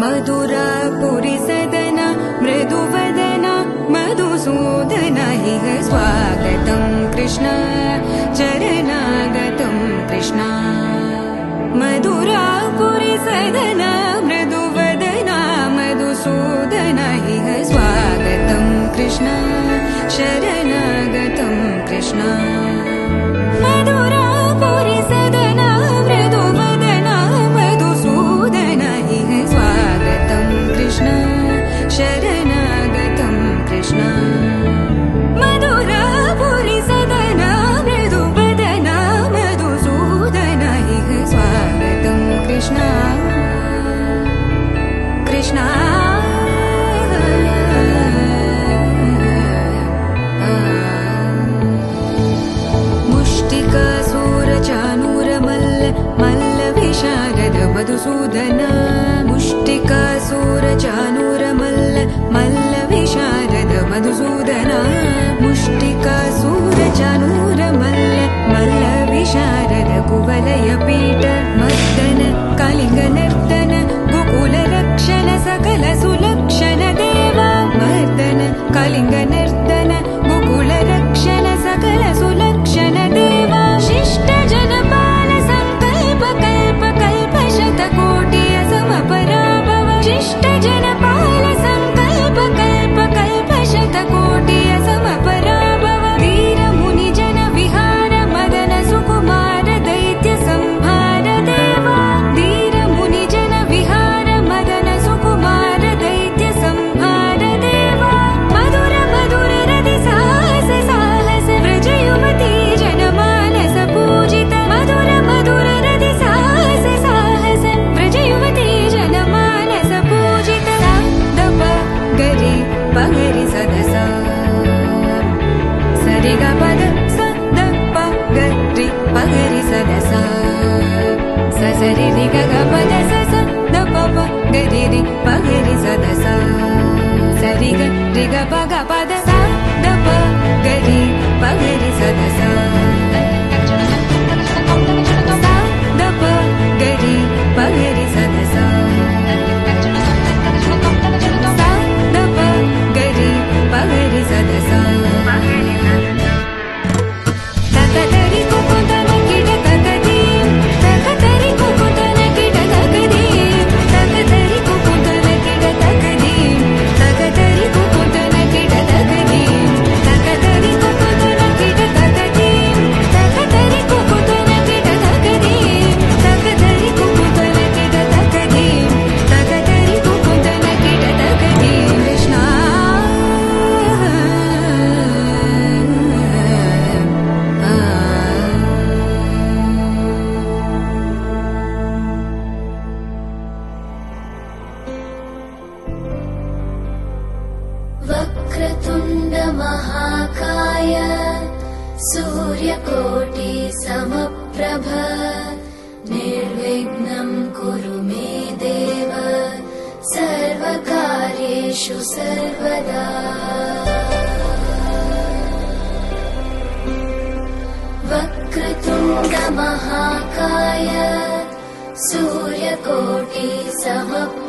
मधुरापुरी सदन मृदुवदन मधुसूदन इह स्वागतं कृष्ण चरणागतं कृष्ण मधुरापुरी सदन मृदुवदन मधुसूदन इह स्वागतं कृष्ण शरणागतं कृष्ण मधुरापुरी सदन मृदुवदन मधुसूदन इह स्वागतं कृष्ण शरणागतं कृष्ण मधुरापुरी सदन मृदुवदन मधुसूदन इह स्वागतं कृष्ण कृष्ण मधुसूदन मुष्टिकासुरचाणूरमल्ल मल्लविशारद मधुसूदन मुष्टिकासुरचाणूरमल्ल मल्लविशारद कुवलयपीठ मर्दन कलिङ्गनर्दन गोकुलरक्षण सकल सुलक्षण देव मर्दन कलिङ्गनर्दन गोकुलरक्षण सकल सुलक्षण देव शिष्ट जनपाल संकल्प कल्प कल्प शतकोटि असमपराभव शिष्ट जनपाल संकल्प कल्प कल्प शतकोटि असमपराभव वीर मुनि जन विहार मदन सुकुमार दैत्य संहार देव वीर मुनि जन विहार मदन सुकुमार दैत्य संहार देव मधुर मधुर रति साहस साहस व्रज युवती जनमानस पूजित मधुर मधुर रति साहस साहस व्रज युवती जनमानस पूजित दप गरि पगरि सदस सरि ग पद स द प गरि पगरि सदस स सरि रि ग ग पद स स द प प गरि रि पगरि सदस सरि ग रि ग प ग पद स द प गरि पगरि सदस स द प गरि पगरि सदस स द प गरि पगरि सदस तकतरि कुकुतन किट तकदीं तकतरि कुकुतन किट तकदीं तकतरि कुकुतन किट तकदीं तकतरि कुकुतन किट तकदीं तकतरि कुकुतन किट तकदीं तकतरि कुकुतन किट तकदीं तकतरि कुकुतन किट तकदीं तकतरि कुकुतन किट तकदीं कृष्ण वक्रतुण्ड महाकाय सूर्यकोटि समप्रभ निर्विघ्नं कुरु मे देव सर्वकार्येषु सर्वदा वक्रतुण्ड महाकाय सूर्यकोटि समप्रभ